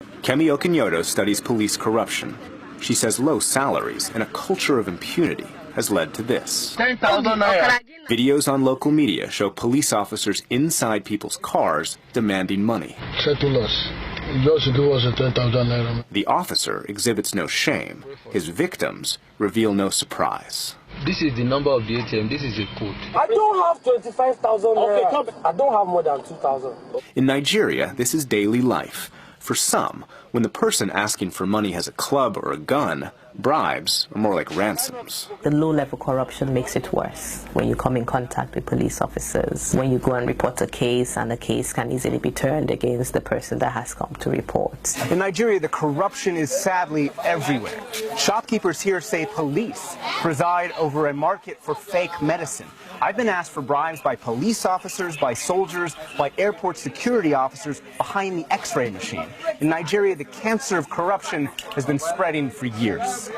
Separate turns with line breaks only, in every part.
Kemi Okinyodo studies police corruption. She says low salaries and a culture of impunity has led to this. Videos on local media show police officers inside people's cars demanding money.
Settle us. Just give us 10,000 naira.
The officer exhibits no shame. His victims reveal no surprise.
This is the number of the ATM. This is the code.
I don't have 25,000 naira. I don't have more than 2,000.
In Nigeria, this is daily life. For some, when the person asking for money has a club or a gun, bribes are more like ransoms.
The low-level corruption makes it worse when you come in contact with police officers, when you go and report a case, and the case can easily be turned against the person that has come to report.
In Nigeria, the corruption is sadly everywhere. Shopkeepers here say police preside over a market for fake medicine. I've been asked for bribes by police officers, by soldiers, by airport security officers behind the X-ray machine. In Nigeria, the cancer of corruption has been spreading for years.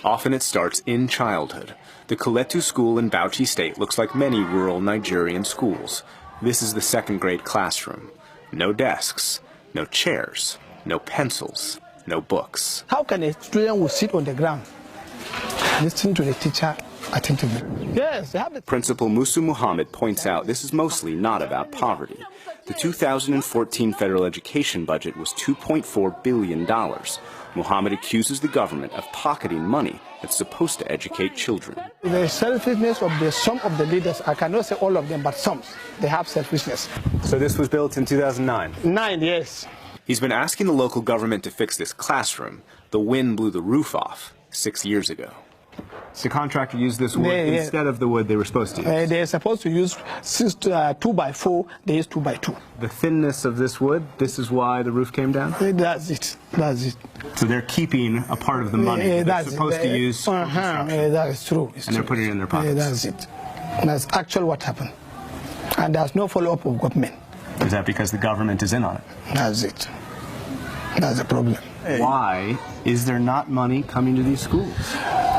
Often it starts in childhood. The Kuletu school in Bauchi State looks like many rural Nigerian schools. This is the second-grade classroom. No desks, no chairs, no pencils, no books.
How can a student will sit on the ground, listen to the teacher attentively? Yes, they have the...
Principal Musu Muhammad points out this is mostly not about poverty. The 2014 federal education budget was $2.4 billion. Muhammad accuses the government of pocketing money that's supposed to educate children.
The selfishness of some of the leaders, I cannot say all of them, but some, they have selfishness.
So this was built in 2009?
9, yes.
He's been asking the local government to fix this classroom. The wind blew the roof off 6 years ago.
So the contractor used this wood instead of the wood they were supposed to use?
They're supposed to use 2x4, they use 2x2.
The thinness of this wood, this is why the roof came down?
That's it. That's it.
So they're keeping a part of the money they're supposed to use for construction.
That is true.
And they're putting it in their pockets.
That's it. That's actually what happened. And there's no follow-up of government.
Is that because the government is in on it?
That's it. That's the problem.
Why is there not money coming to these schools?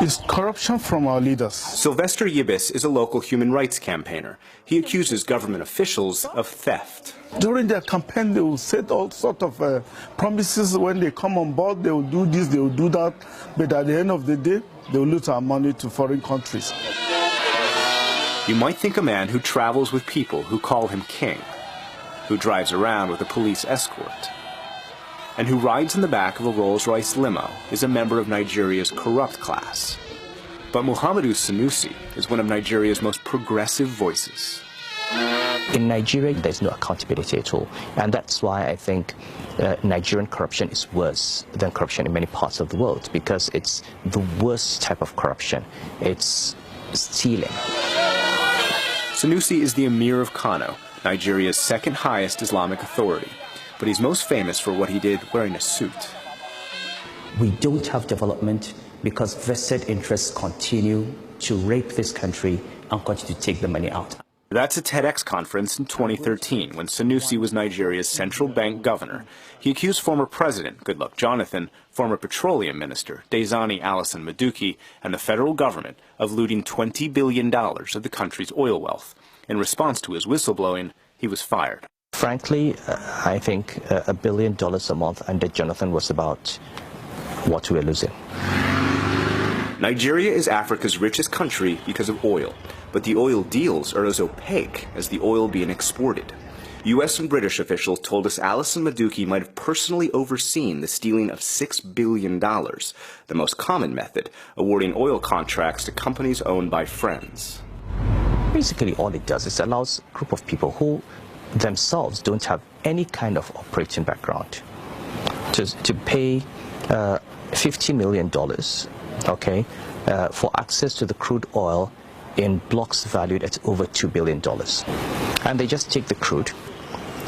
It's corruption from our leaders.
Sylvester Yibis is a local human rights campaigner. He accuses government officials of theft.
During their campaign, they will set all sorts of promises. When they come on board, they will do this, they will do that. But at the end of the day, they will lose our money to foreign countries.
You might think a man who travels with people who call him king, who drives around with a police escort, and who rides in the back of a Rolls-Royce limo is a member of Nigeria's corrupt class. But Muhammadu Sanusi is one of Nigeria's most progressive voices.
In Nigeria, there's no accountability at all. And that's why I think Nigerian corruption is worse than corruption in many parts of the world, because it's the worst type of corruption. It's stealing.
Sanusi is the Emir of Kano, Nigeria's second highest Islamic authority. But he's most famous for what he did wearing a suit.
We don't have development because vested interests continue to rape this country and continue to take the money out.
That's a TEDx conference in 2013 when Sanusi was Nigeria's central bank governor. He accused former President Goodluck Jonathan, former Petroleum Minister Daisani Alison Madueke, and the federal government of looting $20 billion of the country's oil wealth. In response to his whistleblowing, he was fired.
Frankly, I think $1 billion a month under Jonathan was about what we're losing.
Nigeria is Africa's richest country because of oil, but the oil deals are as opaque as the oil being exported. U.S. and British officials told us Alison Madueke might have personally overseen the stealing of $6 billion, the most common method, awarding oil contracts to companies owned by friends.
Basically, all it does is allows a group of people who themselves don't have any kind of operating background to pay $50 million, okay, for access to the crude oil in blocks valued at over $2 billion. And they just take the crude,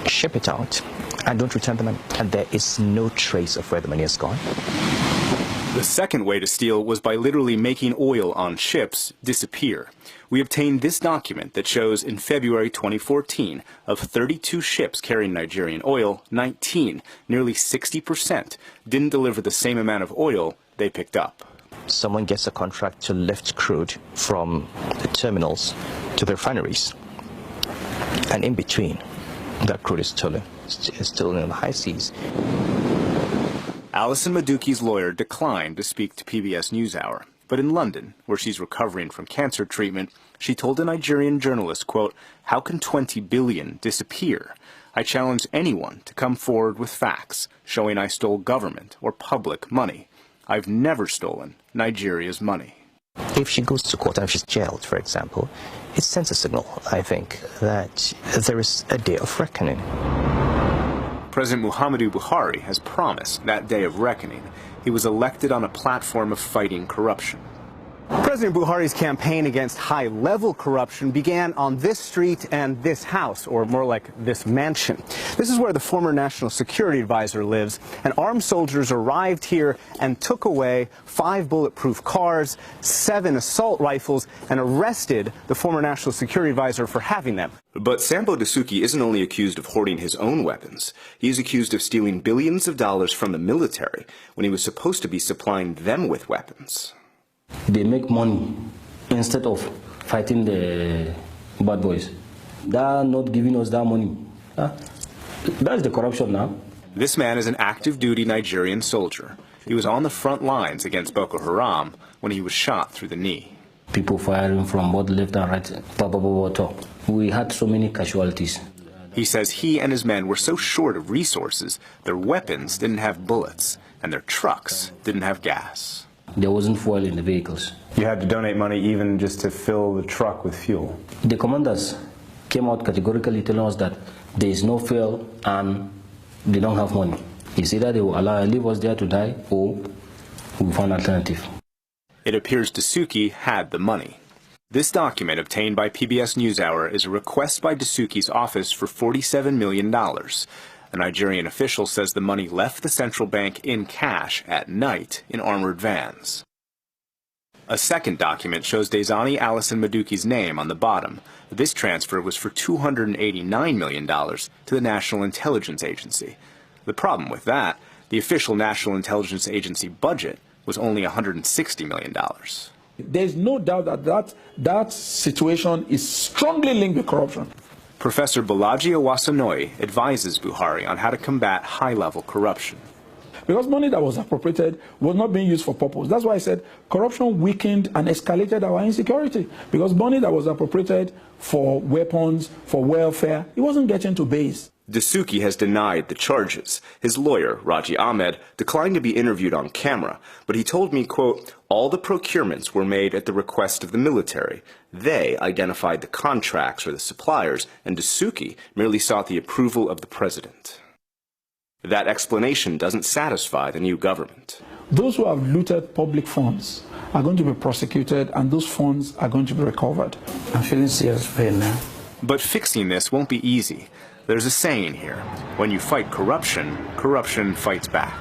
ship it out, and don't return the money. And there is no trace of where the money has gone.
The second way to steal was by literally making oil on ships disappear. We obtained this document that shows in February 2014, of 32 ships carrying Nigerian oil, 19, nearly 60%, didn't deliver the same amount of oil they picked up.
Someone gets a contract to lift crude from the terminals to the refineries, and in between, that crude is stolen. still in the high seas.
Alison Maduki's lawyer declined to speak to PBS NewsHour, but in London, where she's recovering from cancer treatment, she told a Nigerian journalist, quote, "How can 20 billion disappear? I challenge anyone to come forward with facts showing I stole government or public money. I've never stolen Nigeria's money."
If she goes to court and if she's jailed, for example, it sends a signal, I think, that there is a day of reckoning.
President Muhammadu Buhari has promised that day of reckoning. He was elected on a platform of fighting corruption.
President Buhari's campaign against high-level corruption began on this street and this house, or more like this mansion. This is where the former National Security Advisor lives, and armed soldiers arrived here and took away 5 bulletproof cars, 7 assault rifles, and arrested the former National Security Advisor for having them.
But Sambo Dasuki isn't only accused of hoarding his own weapons. He's accused of stealing billions of dollars from the military when he was supposed to be supplying them with weapons.
They make money instead of fighting the bad boys. They are not giving us that money. That's the corruption now.
This man is an active-duty Nigerian soldier. He was on the front lines against Boko Haram when he was shot through the knee.
People firing from both left and right. We had so many casualties.
He says he and his men were so short of resources, their weapons didn't have bullets, and their trucks didn't have gas.
There wasn't fuel in the vehicles.
You had to donate money even just to fill the truck with fuel.
The commanders came out categorically telling us that there is no fuel and they don't have money. It's either they will leave us there to die or we'll find an alternative.
It appears Dasuki had the money. This document obtained by PBS NewsHour is a request by Dasuki's office for $47 million. A Nigerian official says the money left the central bank in cash at night in armored vans. A second document shows Dezani Alison Maduki's name on the bottom. This transfer was for $289 million to the National Intelligence Agency. The problem with that, the official National Intelligence Agency budget was only $160 million.
There's no doubt that situation is strongly linked with corruption.
Professor Balaji Owasanoi advises Buhari on how to combat high-level corruption.
Because money that was appropriated was not being used for purpose. That's why I said corruption weakened and escalated our insecurity. Because money that was appropriated for weapons, for welfare, it wasn't getting to base.
Dasuki has denied the charges. His lawyer, Raji Ahmed, declined to be interviewed on camera, but he told me, quote, "All the procurements were made at the request of the military. They identified the contracts or the suppliers, and Dasuki merely sought the approval of the president." That explanation doesn't satisfy the new government.
Those who have looted public funds are going to be prosecuted, and those funds are going to be recovered.
I'm feeling serious pain now.
But fixing this won't be easy. There's a saying here, when you fight corruption, corruption fights back.